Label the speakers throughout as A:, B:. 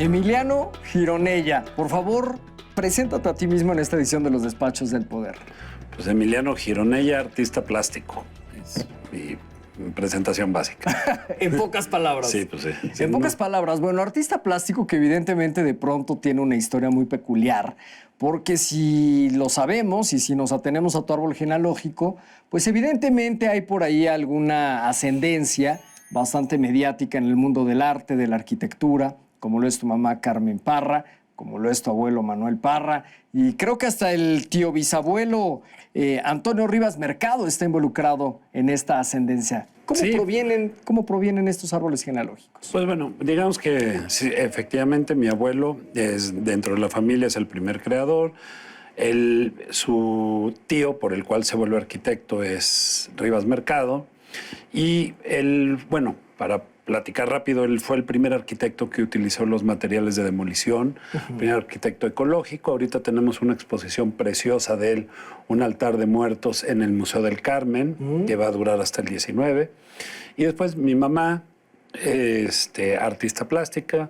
A: Emiliano Gironella, por favor, preséntate a ti mismo en esta edición de Los Despachos del Poder.
B: Pues Emiliano Gironella, artista plástico. Es mi presentación básica.
A: En pocas palabras.
B: Sí, pues sí.
A: En pocas palabras, bueno, artista plástico que evidentemente de pronto tiene una historia muy peculiar, porque si lo sabemos y si nos atenemos a tu árbol genealógico, pues evidentemente hay por ahí alguna ascendencia bastante mediática en el mundo del arte, de la arquitectura, como lo es tu mamá Carmen Parra, como lo es tu abuelo Manuel Parra, y creo que hasta el tío bisabuelo Antonio Rivas Mercado está involucrado en esta ascendencia. ¿Cómo provienen estos árboles genealógicos?
B: Pues bueno, digamos que sí, efectivamente mi abuelo es dentro de la familia, es el primer creador. Su tío, por el cual se vuelve arquitecto, es Rivas Mercado. Y él, bueno, para platicar rápido, él fue el primer arquitecto que utilizó los materiales de demolición, primer arquitecto ecológico. Ahorita tenemos una exposición preciosa de él, un altar de muertos en el Museo del Carmen, que va a durar hasta el 19. Y después mi mamá, artista plástica,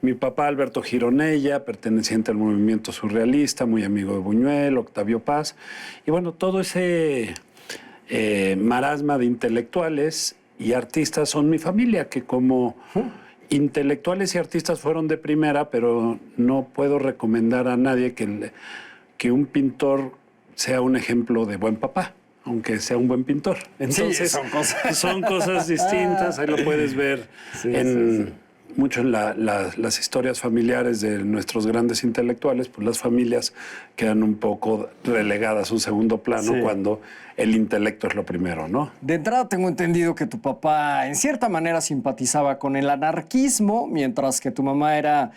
B: mi papá Alberto Gironella, perteneciente al movimiento surrealista, muy amigo de Buñuel, Octavio Paz. Y bueno, todo ese marasma de intelectuales y artistas son mi familia, que como intelectuales y artistas fueron de primera, pero no puedo recomendar a nadie que un pintor sea un ejemplo de buen papá, aunque sea un buen pintor. Entonces,
A: sí,
B: son cosas distintas, ahí lo puedes ver mucho en las historias familiares de nuestros grandes intelectuales, pues las familias quedan un poco relegadas a un segundo plano cuando el intelecto es lo primero, ¿no?
A: De entrada tengo entendido que tu papá en cierta manera simpatizaba con el anarquismo, mientras que tu mamá era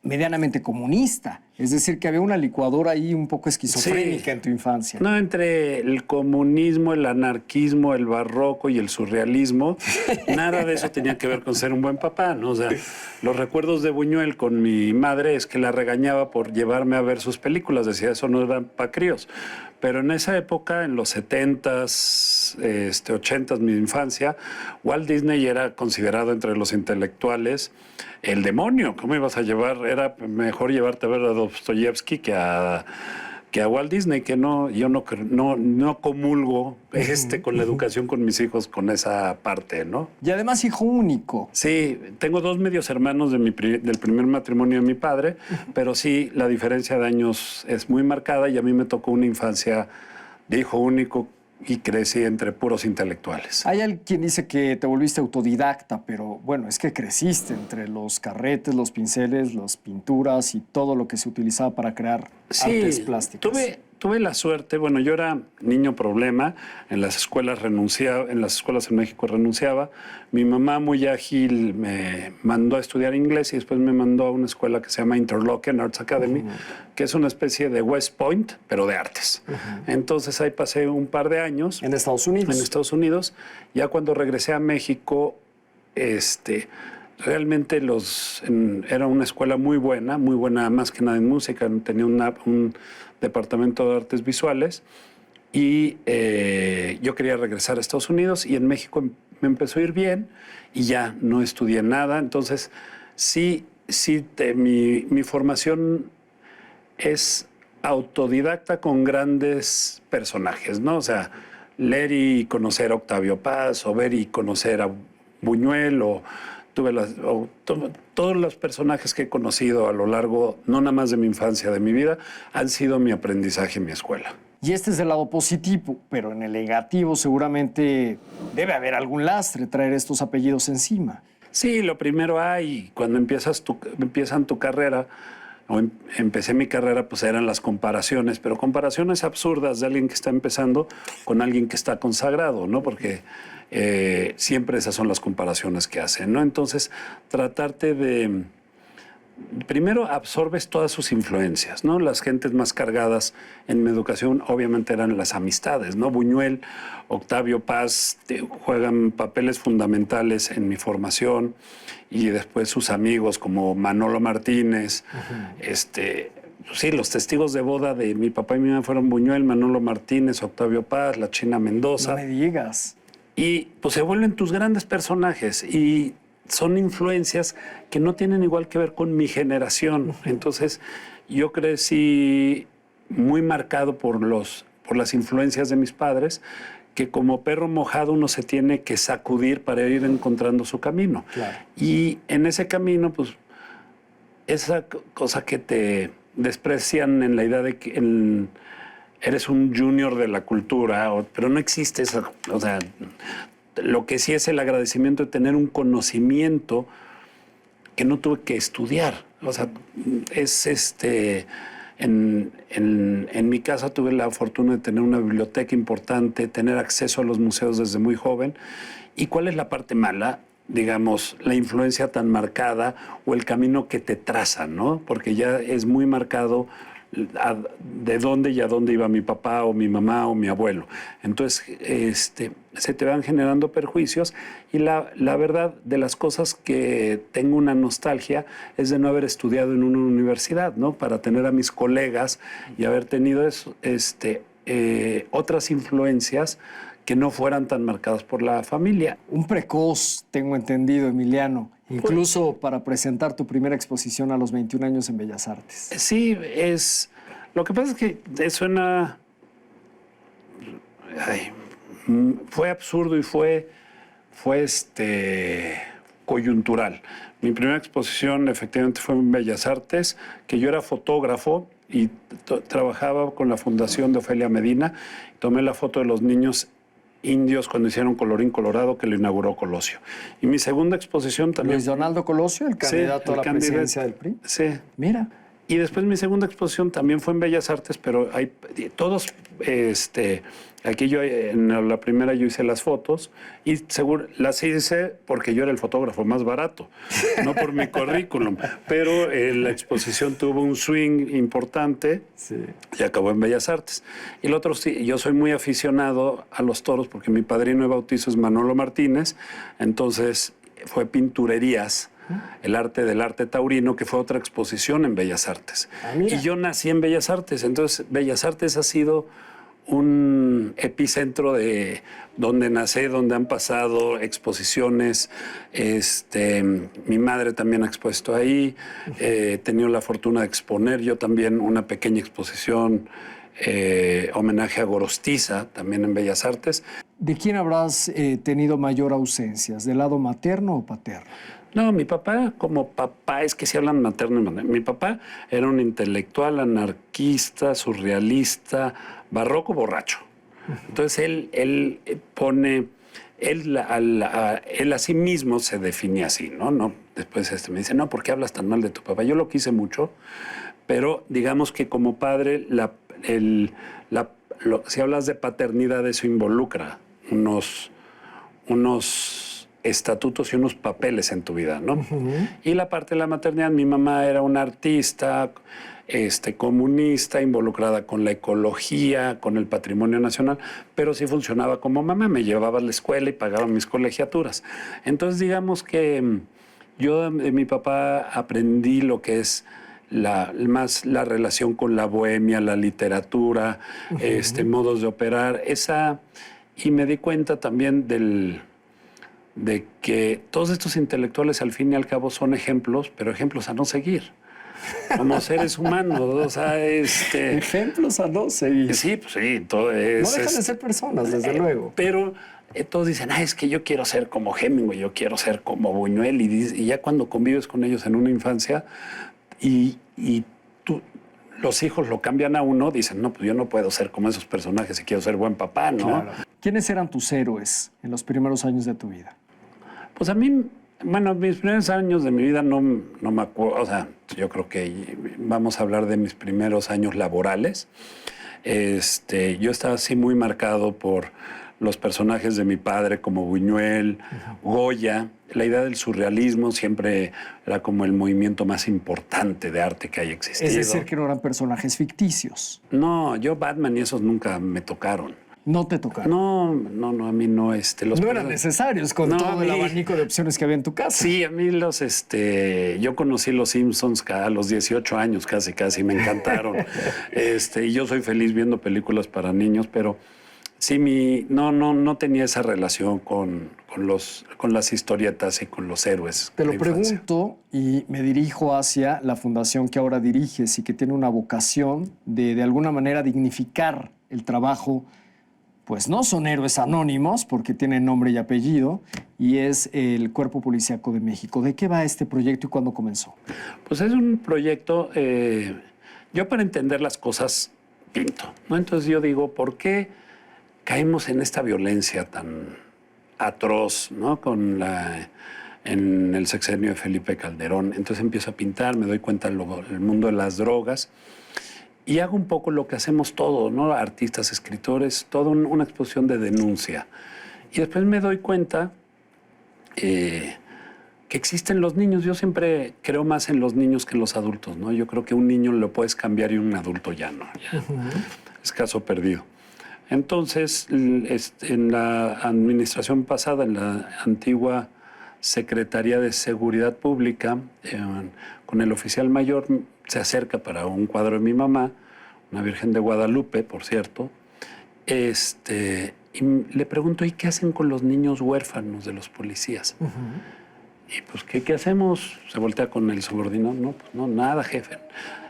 A: medianamente comunista. Es decir, que había una licuadora ahí un poco esquizofrénica en tu infancia.
B: No, entre el comunismo, el anarquismo, el barroco y el surrealismo, nada de eso tenía que ver con ser un buen papá, ¿no? O sea, los recuerdos de Buñuel con mi madre es que la regañaba por llevarme a ver sus películas. Decía, eso no era para críos. Pero en esa época, en los 70s, 80s, mi infancia, Walt Disney era considerado entre los intelectuales el demonio. ¿Cómo ibas a llevar? Era mejor llevarte a ver a Dostoyevsky que a Walt Disney, que yo no comulgo con la educación con mis hijos, con esa parte, ¿no?
A: Y además hijo único.
B: Sí, tengo dos medios hermanos del primer matrimonio de mi padre, pero sí, la diferencia de años es muy marcada y a mí me tocó una infancia de hijo único y crecí entre puros intelectuales.
A: Hay quien dice que te volviste autodidacta, pero bueno, es que creciste entre los carretes, los pinceles, las pinturas y todo lo que se utilizaba para crear artes plásticas.
B: Tuve la suerte, bueno, yo era niño problema, en las escuelas en México renunciaba. Mi mamá, muy ágil, me mandó a estudiar inglés y después me mandó a una escuela que se llama Interlochen Arts Academy, que es una especie de West Point, pero de artes. Entonces ahí pasé un par de años.
A: ¿En Estados Unidos?
B: En Estados Unidos. Ya cuando regresé a México, realmente era una escuela muy buena más que nada en música. Tenía un departamento de artes visuales y yo quería regresar a Estados Unidos y en México me empezó a ir bien y ya no estudié nada. Entonces, mi formación es autodidacta con grandes personajes, ¿no? O sea, leer y conocer a Octavio Paz o ver y conocer a Buñuel todos los personajes que he conocido a lo largo, no nada más de mi infancia, de mi vida, han sido mi aprendizaje en mi escuela.
A: Y este es el lado positivo, pero en el negativo seguramente debe haber algún lastre traer estos apellidos encima.
B: Sí, lo primero cuando empiezan tu carrera, empecé mi carrera, pues eran las comparaciones, pero comparaciones absurdas de alguien que está empezando con alguien que está consagrado, ¿no? Porque siempre esas son las comparaciones que hacen, ¿no? Entonces, tratarte de... Primero absorbes todas sus influencias, ¿no? Las gentes más cargadas en mi educación obviamente eran las amistades, ¿no? Buñuel, Octavio Paz juegan papeles fundamentales en mi formación y después sus amigos como Manolo Martínez, sí, los testigos de boda de mi papá y mi mamá fueron Buñuel, Manolo Martínez, Octavio Paz, la China Mendoza.
A: No me digas.
B: Y pues se vuelven tus grandes personajes y son influencias que no tienen igual que ver con mi generación. Entonces, yo crecí muy marcado por las influencias de mis padres, que como perro mojado uno se tiene que sacudir para ir encontrando su camino.
A: Claro.
B: Y en ese camino, pues, esa cosa que te desprecian en la idea de que eres un junior de la cultura, pero no existe eso. O sea, lo que sí es el agradecimiento de tener un conocimiento que no tuve que estudiar. O sea, es en mi casa tuve la fortuna de tener una biblioteca importante, tener acceso a los museos desde muy joven. ¿Y cuál es la parte mala? Digamos, la influencia tan marcada o el camino que te trazan, ¿no? Porque ya es muy marcado de dónde y a dónde iba mi papá o mi mamá o mi abuelo. Entonces, se te van generando perjuicios y la verdad de las cosas que tengo una nostalgia es de no haber estudiado en una universidad, ¿no? Para tener a mis colegas y haber tenido otras influencias que no fueran tan marcadas por la familia.
A: Un precoz, tengo entendido, Emiliano, incluso para presentar tu primera exposición a los 21 años en Bellas Artes.
B: Sí, lo que pasa es que suena... fue absurdo y fue coyuntural. Mi primera exposición efectivamente fue en Bellas Artes, que yo era fotógrafo y trabajaba con la Fundación de Ofelia Medina. Tomé la foto de los niños indios cuando hicieron Colorín Colorado, que lo inauguró Colosio. Y mi segunda exposición también...
A: Luis Donaldo Colosio, el candidato a la presidencia del PRI.
B: Sí.
A: Mira.
B: Y después mi segunda exposición también fue en Bellas Artes, pero hay todos, aquí yo en la primera yo hice las fotos y seguro las hice porque yo era el fotógrafo más barato, no por mi currículum, pero la exposición tuvo un swing importante y acabó en Bellas Artes. Y el otro sí, yo soy muy aficionado a los toros porque mi padrino de bautizo es Manolo Martínez, entonces fue Pinturerías, el arte del arte taurino, que fue otra exposición en Bellas Artes. Y yo nací en Bellas Artes, entonces Bellas Artes ha sido un epicentro de donde nací, donde han pasado exposiciones. Mi madre también ha expuesto ahí, he tenido la fortuna de exponer yo también una pequeña exposición, homenaje a Gorostiza, también en Bellas Artes.
A: ¿De quién habrás tenido mayor ausencias? ¿Del lado materno o paterno?
B: No, mi papá, como papá, es que si hablan materno y materno. Mi papá era un intelectual, anarquista, surrealista, barroco, borracho. Entonces él pone, él a sí mismo se define así, ¿no? Después me dice, no, ¿por qué hablas tan mal de tu papá? Yo lo quise mucho, pero digamos que como padre, si hablas de paternidad, eso involucra unos estatutos y unos papeles en tu vida, ¿no? Uh-huh. Y la parte de la maternidad, mi mamá era una artista, comunista, involucrada con la ecología, con el patrimonio nacional, pero sí funcionaba como mamá, me llevaba a la escuela y pagaba mis colegiaturas. Entonces, digamos que yo de mi papá aprendí lo que es más la relación con la bohemia, la literatura, uh-huh. Modos de operar, y me di cuenta también de que todos estos intelectuales al fin y al cabo son ejemplos, pero ejemplos a no seguir, como seres humanos, o sea,
A: Ejemplos a no seguir.
B: Sí, pues sí, todo es...
A: No dejan de ser personas, desde luego.
B: Pero todos dicen, es que yo quiero ser como Hemingway, yo quiero ser como Buñuel, y ya cuando convives con ellos en una infancia y los hijos lo cambian a uno, dicen, no, pues yo no puedo ser como esos personajes y quiero ser buen papá, ¿no?
A: Claro. ¿Quiénes eran tus héroes en los primeros años de tu vida?
B: Pues a mí, bueno, mis primeros años de mi vida no me acuerdo, o sea, yo creo que vamos a hablar de mis primeros años laborales. Yo estaba así muy marcado por los personajes de mi padre como Buñuel, uh-huh. Goya. La idea del surrealismo siempre era como el movimiento más importante de arte que haya existido.
A: Es decir, que no eran personajes ficticios.
B: No, yo Batman y esos nunca me tocaron.
A: ¿No te tocaron?
B: No, a mí no.
A: No eran necesarios con todo el abanico de opciones que había en tu casa.
B: Sí, a mí yo conocí los Simpsons a los 18 años casi, me encantaron. Y yo soy feliz viendo películas para niños, pero Sí, no tenía esa relación con las historietas y con los héroes.
A: Te
B: de
A: lo
B: la infancia.
A: pregunto y me dirijo hacia la fundación que ahora diriges y que tiene una vocación de alguna manera dignificar el trabajo. Pues no son héroes anónimos porque tienen nombre y apellido y es el Cuerpo Policíaco de México. ¿De qué va este proyecto y cuándo comenzó?
B: Pues es un proyecto, yo para entender las cosas pinto, ¿no? Entonces yo digo, ¿por qué caímos en esta violencia tan atroz, ¿no? En el sexenio de Felipe Calderón. Entonces empiezo a pintar, me doy cuenta del mundo de las drogas y hago un poco lo que hacemos todos, ¿no? Artistas, escritores, toda una exposición de denuncia. Y después me doy cuenta que existen los niños. Yo siempre creo más en los niños que en los adultos, ¿no? Yo creo que un niño lo puedes cambiar y un adulto ya no. Ya. Es caso perdido. Entonces, en la administración pasada, en la antigua Secretaría de Seguridad Pública, con el oficial mayor, se acerca para un cuadro de mi mamá, una Virgen de Guadalupe, por cierto, y le pregunto, ¿y qué hacen con los niños huérfanos de los policías? Y pues, ¿qué hacemos? Se voltea con el subordinado. No, pues no, nada, jefe.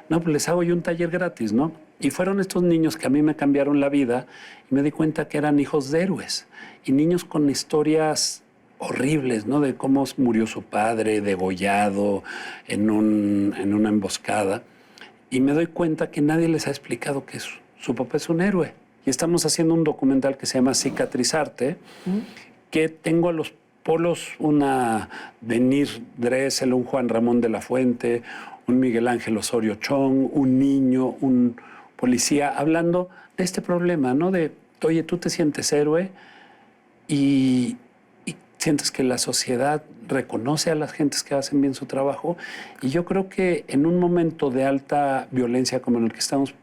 B: No, pues les hago yo un taller gratis, ¿no? Y fueron estos niños que a mí me cambiaron la vida y me di cuenta que eran hijos de héroes y niños con historias horribles, ¿no? De cómo murió su padre degollado en una emboscada. Y me doy cuenta que nadie les ha explicado que su papá es un héroe. Y estamos haciendo un documental que se llama Cicatrizarte, que tengo a los polos una Denise Dressel, un Juan Ramón de la Fuente, un Miguel Ángel Osorio Chong, un niño, un policía, hablando de este problema, ¿no? De, oye, tú te sientes héroe y sientes que la sociedad reconoce a las gentes que hacen bien su trabajo. Y yo creo que en un momento de alta violencia como en el que estamos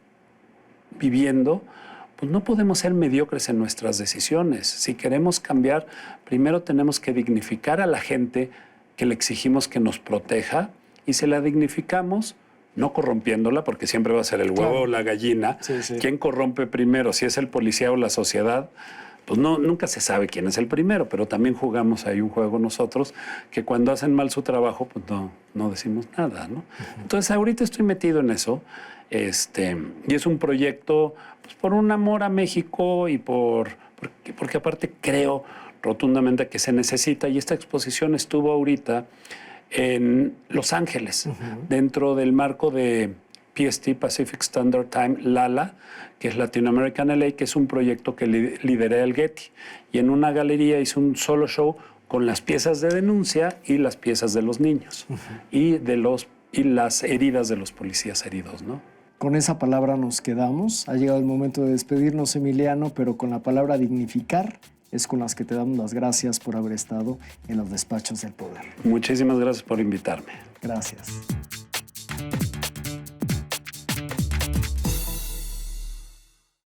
B: viviendo, pues no podemos ser mediocres en nuestras decisiones. Si queremos cambiar, primero tenemos que dignificar a la gente que le exigimos que nos proteja, y si la dignificamos, no corrompiéndola, porque siempre va a ser el huevo o la gallina.
A: Sí, sí.
B: ¿Quién corrompe primero? Si es el policía o la sociedad, pues nunca se sabe quién es el primero, pero también jugamos ahí un juego nosotros que cuando hacen mal su trabajo, pues no decimos nada, ¿no? Entonces ahorita estoy metido en eso, y es un proyecto pues, por un amor a México y porque aparte creo rotundamente que se necesita, y esta exposición estuvo ahorita en Los Ángeles, dentro del marco de PST, Pacific Standard Time, LALA, que es Latin American LA, que es un proyecto que lideré el Getty. Y en una galería hice un solo show con las piezas de denuncia y las piezas de los niños y las heridas de los policías heridos, ¿no?
A: Con esa palabra nos quedamos. Ha llegado el momento de despedirnos, Emiliano, pero con la palabra dignificar es con las que te damos las gracias por haber estado en los despachos del poder.
B: Muchísimas gracias por invitarme.
A: Gracias.